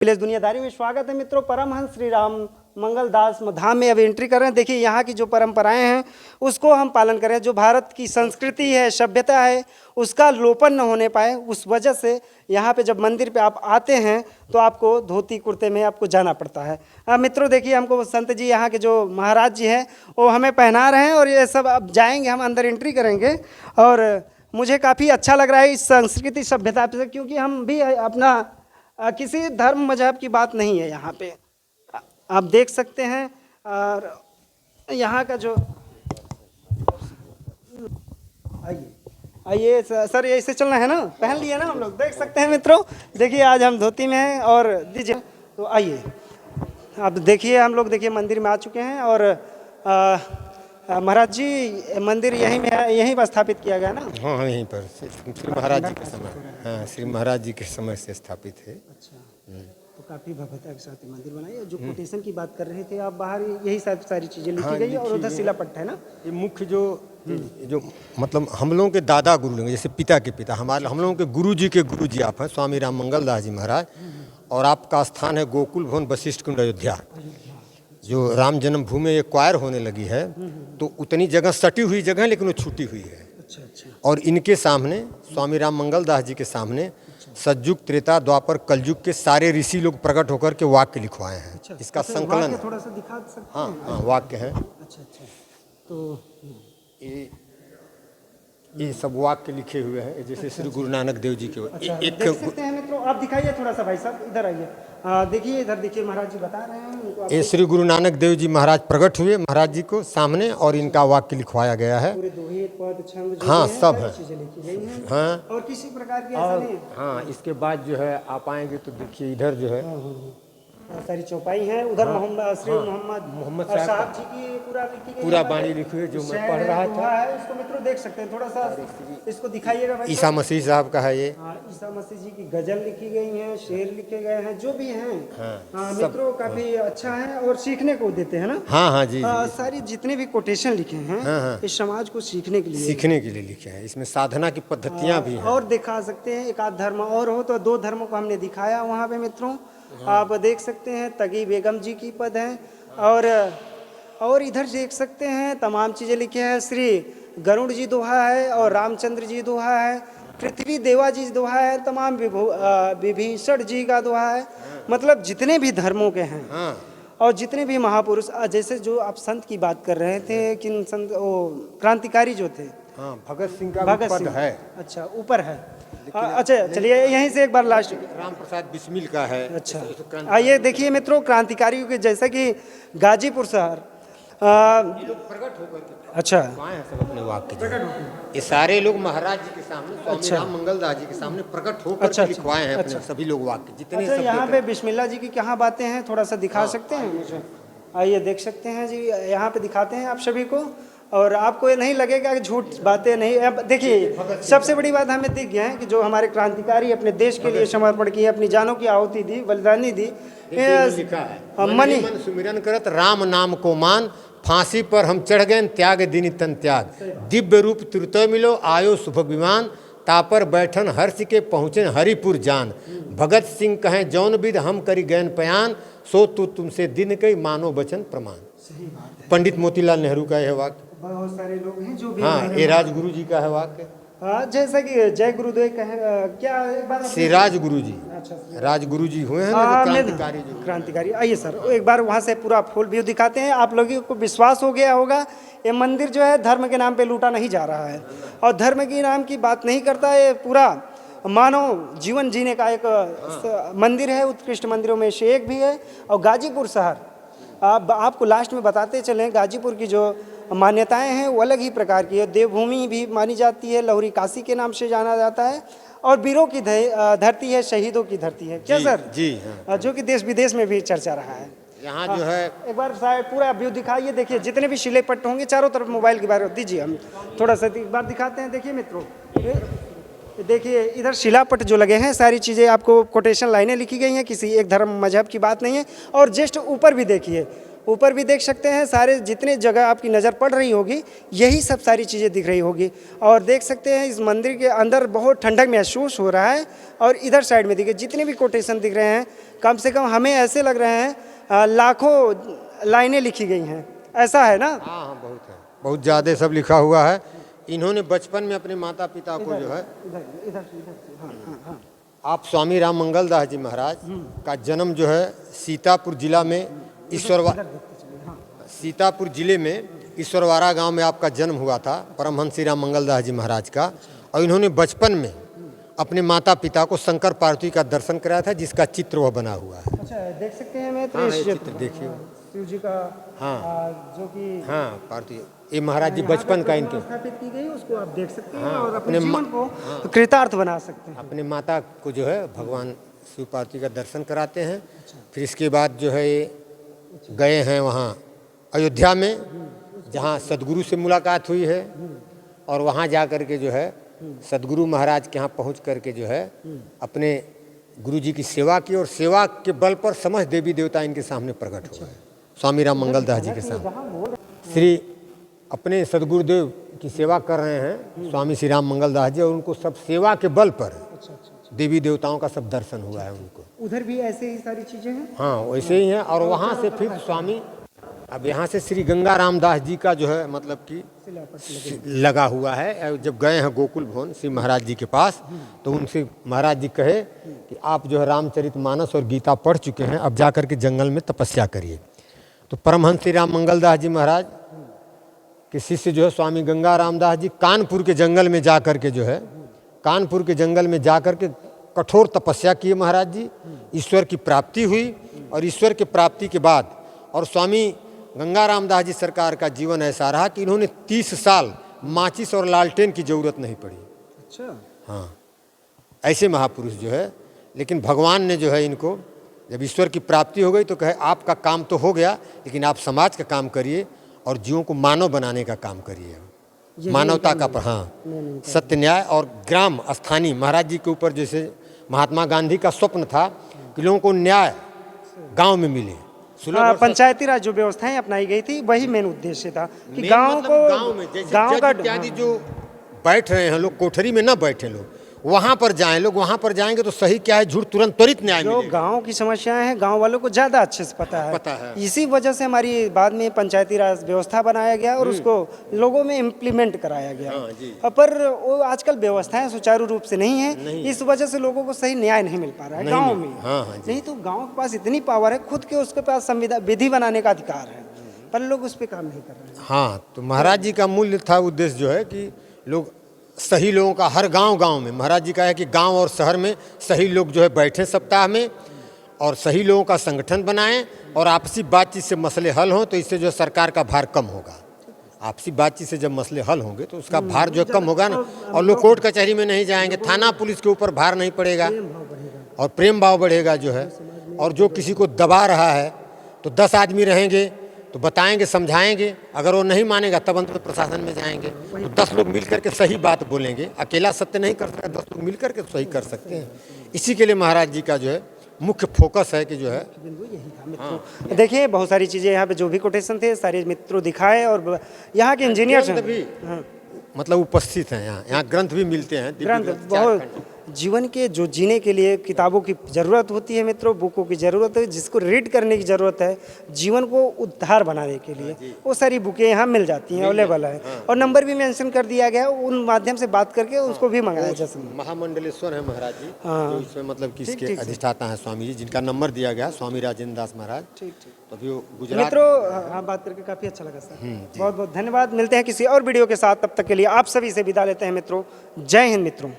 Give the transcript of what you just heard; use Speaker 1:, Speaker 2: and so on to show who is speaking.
Speaker 1: Village दुनियादारी में स्वागत है मित्रों। परमहंस श्री राम मंगल दास धाम में अभी एंट्री कर रहे हैं। देखिए यहाँ की जो परंपराएं हैं उसको हम पालन करें। जो भारत की संस्कृति है, सभ्यता है, उसका लोपन न होने पाए, उस वजह से यहाँ पे जब मंदिर पे आप आते हैं तो आपको धोती कुर्ते में आपको जाना पड़ता है। मित्रों देखिए, हमको संत जी यहाँ के जो महाराज जी हैं वो हमें पहना रहे हैं और ये सब अब जाएंगे, हम अंदर एंट्री करेंगे। और मुझे काफ़ी अच्छा लग रहा है इस संस्कृति सभ्यता से, क्योंकि हम भी अपना किसी धर्म मजहब की बात नहीं है यहाँ पे। आप देख सकते हैं। और यहाँ का जो आइए सर, ये ऐसे चलना है ना, पहन लिए ना हम लोग, देख सकते हैं मित्रों। देखिए आज हम धोती में हैं और दीजिए तो आइए आप देखिए, हम लोग देखिए मंदिर में आ चुके हैं। और महाराज जी मंदिर यहीं में यहीं पर स्थापित किया गया ना?
Speaker 2: हाँ, यहीं पर श्री महाराज जी के समय, हाँ श्री महाराज जी के समय से स्थापित है। अच्छा,
Speaker 1: तो काफ़ी भव्यता के साथ मंदिर बनाया। जो कोटेशन की बात कर रहे थे आप, बाहर यही सारी चीज़ें लिखी गई है और उधर शिलापट्ट है ना।
Speaker 2: ये मुख्य जो मतलब हम लोगों के दादा गुरु लोग, जैसे पिता के पिता, हम लोगों के गुरु जी के गुरु जी आप हैं स्वामी राम मंगल दास जी महाराज। और आपका स्थान है गोकुल भवन वशिष्ठ कुंड अयोध्या। जो राम जन्मभूमि एक क्वायर होने लगी है तो उतनी जगह सटी हुई जगह है, लेकिन वो छूटी हुई है। अच्छा। और इनके सामने स्वामी राम मंगल दास जी के सामने सतयुग, त्रेता, द्वापर, कलयुग के सारे ऋषि लोग प्रकट होकर के वाक्य लिखवाए हैं। अच्छा, इसका संकलन
Speaker 1: थोड़ा सा दिखा सकते हैं?
Speaker 2: हाँ वाक्य है।
Speaker 1: अच्छा। तो
Speaker 2: ये सब वाक्य लिखे हुए हैं, जैसे श्री गुरु नानक देव जी के।
Speaker 1: अच्छा, देख सकते हैं मित्रों। आप दिखाइए थोड़ा सा भाई साहब, इधर आइए। देखिए इधर देखिए, महाराज जी बता रहे हैं।
Speaker 2: ये श्री गुरु नानक देव जी महाराज प्रकट हुए महाराज जी को सामने, और इनका वाक्य लिखवाया गया है।
Speaker 1: पूरे दोहे, पद, छंद जो
Speaker 2: हाँ
Speaker 1: है,
Speaker 2: सब है।
Speaker 1: चीजें लिखी गई हैं।
Speaker 2: हाँ,
Speaker 1: और किसी प्रकार की ऐसा नहीं है।
Speaker 2: हाँ इसके बाद जो है आप आएंगे तो देखिए इधर जो है
Speaker 1: सारी चौपाई है। उधर मोहम्मद श्री मोहम्मद साहब जी की पूरा
Speaker 2: बाणी लिखी हुई, जो मैं पढ़ रहा था।
Speaker 1: इसको मित्रों देख सकते हैं, थोड़ा सा इसको दिखाइएगा भाई।
Speaker 2: ईसा मसीह साहब का है ये।
Speaker 1: ईसा मसीह जी की गजल लिखी गई है, शेर लिखे गए हैं, जो भी हैं। मित्रों काफी अच्छा है और सीखने को देते हैं ना।
Speaker 2: हाँ जी।
Speaker 1: सारी जितने भी कोटेशन लिखे हैं इस समाज को सीखने के लिए
Speaker 2: लिखे हैं। इसमें साधना की पद्धतियाँ भी हैं।
Speaker 1: और दिखा सकते हैं, एक आध धर्म और हो तो 2 धर्मों को हमने दिखाया वहाँ पे मित्रों। आप देख सकते हैं तगी बेगम जी की पद है। और इधर देख सकते हैं तमाम चीज़ें लिखे हैं। श्री गरुड़ जी दोहा है और रामचंद्र जी दोहा है, पृथ्वी देवा जी दोहा है, तमाम विभीषण जी का दोहा है। मतलब जितने भी धर्मों के हैं और जितने भी महापुरुष, जैसे जो आप संत की बात कर रहे थे, किन संत, क्रांतिकारी जो थे,
Speaker 2: भगत सिंह का पद है।
Speaker 1: अच्छा, ऊपर है। अच्छा चलिए यहीं से एक बार लास्ट
Speaker 2: राम प्रसाद बिस्मिल का है।
Speaker 1: अच्छा, आइए देखिए मित्रों, क्रांतिकारियों के जैसा कि गाजीपुर शहर
Speaker 2: प्रकट होकर
Speaker 1: अच्छा
Speaker 2: हैं सब अपने वाक्य। ये सारे लोग महाराज जी के सामने, स्वामी राम मंगल दास जी के सामने प्रकट होकर लिखवाए हैं अपने सभी लोग वाक्य जितने।
Speaker 1: अच्छा, यहाँ पे बिस्मिल्लाह जी की कहाँ बातें हैं, थोड़ा सा दिखा सकते हैं मुझे? आइए देख सकते हैं जी, यहाँ पे दिखाते हैं आप सभी को, और आपको ये नहीं लगेगा कि झूठ बातें नहीं। अब देखिए सबसे बड़ी बात हमें दिख गया है कि जो हमारे क्रांतिकारी अपने देश के लिए समर्पण किए, अपनी जानों की आहुति दी, बलिदानी दी।
Speaker 2: लिखा है मन सुमिरन करत राम नाम को मान, फांसी पर हम चढ़ गए त्याग दिन तन त्याग, दिव्य रूप त्रुतय मिलो आयो शुभ विमान, तापर बैठन हर्ष के पहुँचे हरिपुर जान, भगत सिंह कहें जौन विद हम करी गैन पयान, सो तू तुमसे दिन कई मानो बचन प्रमाण। पंडित मोतीलाल नेहरू का यह वाक्य।
Speaker 1: बहुत सारे लोग हैं जो भी।
Speaker 2: ये राजगुरु जी का है वाक्य।
Speaker 1: जैसा कि जय गुरुदेव कहे, क्या एक बार
Speaker 2: श्री राजगुरु जी। अच्छा, राजगुरु जी हुए हैं
Speaker 1: क्रांतिकारी। आइए सर एक बार वहाँ से पूरा फुल व्यू दिखाते हैं। आप लोगों को विश्वास हो गया होगा ये मंदिर जो है धर्म के नाम पे लूटा नहीं जा रहा है और धर्म के नाम की बात नहीं करता। ये पूरा मानव जीवन जीने का एक मंदिर है, उत्कृष्ट मंदिरों में से एक भी है। और गाजीपुर शहर, आपको लास्ट में बताते चलें, गाजीपुर की जो मान्यताएं हैं वो अलग ही प्रकार की है। देवभूमि भी मानी जाती है, लहुरी काशी के नाम से जाना जाता है, और वीरों की धरती है, शहीदों की धरती है। क्या सर?
Speaker 2: जी हाँ।
Speaker 1: जो कि देश विदेश में भी चर्चा रहा है।
Speaker 2: यहाँ जो है
Speaker 1: एक बार साहब पूरा व्यू दिखाइए। देखिए जितने भी शिले पट्ट होंगे चारों तरफ, मोबाइल की बार दीजिए, हम थोड़ा सा एक बार दिखाते हैं। देखिए मित्रों, देखिए इधर शिलापट जो लगे हैं, सारी चीज़ें आपको कोटेशन लाइनें लिखी गई हैं, किसी एक धर्म मजहब की बात नहीं है। और जस्ट ऊपर भी देखिए ऊपर भी देख सकते हैं, सारे जितने जगह आपकी नज़र पड़ रही होगी यही सब सारी चीज़ें दिख रही होगी। और देख सकते हैं इस मंदिर के अंदर बहुत ठंडक महसूस हो रहा है। और इधर साइड में देखिए जितने भी कोटेशन दिख रहे हैं, कम से कम हमें ऐसे लग रहे हैं लाखों लाइनें लिखी गई हैं, ऐसा है ना?
Speaker 2: हाँ हाँ, बहुत है, बहुत ज़्यादा सब लिखा हुआ है। इन्होंने बचपन में अपने माता पिता को जो है,
Speaker 1: हाँ।
Speaker 2: आप स्वामी राम मंगल दास जी महाराज का जन्म जो है सीतापुर जिला में सीतापुर जिले में ईश्वरवाड़ा गांव में आपका जन्म हुआ था, परमहंस श्री राम मंगल दास जी महाराज का। और इन्होंने बचपन में अपने माता पिता को शंकर पार्वती का दर्शन कराया था, जिसका चित्र वह बना हुआ है।
Speaker 1: अच्छा, देख सकते हैं मैं
Speaker 2: हाँ, ये चित्र देखिए,
Speaker 1: शिव जी का,
Speaker 2: हाँ
Speaker 1: जो कि
Speaker 2: हाँ पार्वती, ये महाराज जी बचपन का इनके
Speaker 1: स्थापित की गई, उसको आप देख सकते हैं।
Speaker 2: हाँ,
Speaker 1: और अपने
Speaker 2: अपने
Speaker 1: जीवन को कृतार्थ बना सकते हैं।
Speaker 2: अपने माता को जो है भगवान शिव पार्वती का दर्शन कराते हैं। फिर इसके बाद जो है ये गए हैं वहाँ अयोध्या में, जहाँ सदगुरु से मुलाकात हुई है। और वहाँ जा कर के जो है सदगुरु महाराज के यहाँ पहुँच करके जो है अपने गुरु जी की सेवा की, और सेवा के बल पर समस्त देवी देवता इनके सामने प्रकट हुए हैं, स्वामी राम मंगल दास जी के सामने। श्री अपने सदगुरुदेव की सेवा कर रहे हैं स्वामी श्री राम मंगल दास जी, और उनको सब सेवा के बल पर देवी देवताओं का सब दर्शन हुआ है उनको।
Speaker 1: उधर भी ऐसे ही सारी चीजें हैं।
Speaker 2: हाँ, वैसे ही है। और वहाँ से फिर स्वामी, अब यहाँ से श्री गंगा रामदास जी का जो है मतलब कि लगा हुआ है। जब गए हैं गोकुल भवन श्री महाराज जी के पास, तो उनसे महाराज जी कहे कि आप जो है रामचरितमानस और गीता पढ़ चुके हैं, अब जा कर के जंगल में तपस्या करिए। तो परमहंस श्री राम मंगल दास जी महाराज के शिष्य जो है स्वामी गंगा रामदास जी कानपुर के जंगल में जा कर के जो है, कानपुर के जंगल में जा कर के कठोर तपस्या किए महाराज जी। ईश्वर की प्राप्ति हुई, और ईश्वर की प्राप्ति के बाद और स्वामी गंगा रामदास जी सरकार का जीवन ऐसा रहा कि इन्होंने 30 साल माचिस और लालटेन की जरूरत नहीं पड़ी।
Speaker 1: अच्छा,
Speaker 2: हाँ, ऐसे महापुरुष जो है। लेकिन भगवान ने जो है इनको, जब ईश्वर की प्राप्ति हो गई तो कहे आपका काम तो हो गया, लेकिन आप समाज का काम करिए और जीवों को मानव बनाने का काम करिए, मानवता का। हाँ, सत्य, न्याय और ग्राम स्थानीय। महाराज जी के ऊपर जैसे महात्मा गांधी का स्वप्न था कि लोगों को न्याय गांव में मिले,
Speaker 1: पंचायती राज जो व्यवस्थाएं अपनाई गई थी, वही मेन उद्देश्य था कि गांव को,
Speaker 2: गांव में जैसे
Speaker 1: गांव का
Speaker 2: इत्यादि जो बैठ रहे हैं लोग, कोठरी में ना बैठे लोग, वहाँ पर जाएं लोग। वहाँ पर जाएंगे तो सही क्या है झूठ तुरंत त्वरित न्याय
Speaker 1: जो
Speaker 2: मिलेगा।
Speaker 1: गांव की समस्याएं हैं गांव वालों को ज़्यादा अच्छे से पता है। इसी वजह से हमारी बाद में पंचायती राज व्यवस्था बनाया गया और उसको लोगों में इम्प्लीमेंट कराया गया। पर वो आजकल व्यवस्थाएं सुचारू रूप से नहीं है, इस वजह से लोगों को सही न्याय नहीं मिल पा रहा है गाँव में। नहीं तो गाँव के पास इतनी पावर है, खुद के उसके पास संविधान विधि बनाने का अधिकार है, पर लोग उस पर काम नहीं कर रहे हैं।
Speaker 2: हाँ, तो महाराज जी का मूल्य था उद्देश्य जो है कि लोग सही लोगों का हर गांव में, महाराज जी का है कि गांव और शहर में सही लोग जो है बैठें सप्ताह में, और सही लोगों का संगठन बनाएं, और आपसी बातचीत से मसले हल हों, तो इससे जो सरकार का भार कम होगा। आपसी बातचीत से जब मसले हल होंगे तो उसका भार जो कम होगा ना, और लोग कोर्ट कचहरी में नहीं जाएंगे, थाना पुलिस के ऊपर भार नहीं पड़ेगा, और प्रेम भाव बढ़ेगा जो है। और जो किसी को दबा रहा है तो 10 आदमी रहेंगे तो बताएंगे, समझाएंगे, अगर वो नहीं मानेगा तब अंत में प्रशासन में जाएंगे, तो 10 लोग मिलकर के सही बात बोलेंगे। अकेला सत्य नहीं कर सकता, 10 लोग मिलकर के सही कर सकते हैं। इसी के लिए महाराज जी का जो है मुख्य फोकस है कि जो है
Speaker 1: देखिए बहुत सारी चीज़ें यहाँ पे जो भी कोटेशन थे सारे मित्रों दिखाए, और यहाँ के इंजीनियर्स
Speaker 2: भी मतलब उपस्थित हैं। यहाँ ग्रंथ भी मिलते हैं,
Speaker 1: ग्रंथ बहुत जीवन के जो जीने के लिए किताबों की ज़रूरत होती है मित्रों, बुकों की ज़रूरत है, जिसको रीड करने की ज़रूरत है जीवन को उद्धार बनाने के लिए, वो सारी बुकें यहाँ मिल जाती हैं, अवेलेबल है। और नंबर भी मेंशन कर दिया गया, उन माध्यम से बात करके उसको भी मंगाया जा सकता है।
Speaker 2: महामंडलेश्वर है महाराज जी, जो इसमें मतलब कि इसके अधिष्ठाता है स्वामी जी, जिनका नंबर दिया गया स्वामी राजेंद्र दास महाराज। तो अभी वो गुजरात।
Speaker 1: मित्रों हाँ, बात करके काफ़ी अच्छा लगा सर, बहुत बहुत धन्यवाद। मिलते हैं किसी और वीडियो के साथ, तब तक के लिए आप सभी से विदा लेते हैं मित्रों। जय हिंद मित्रों।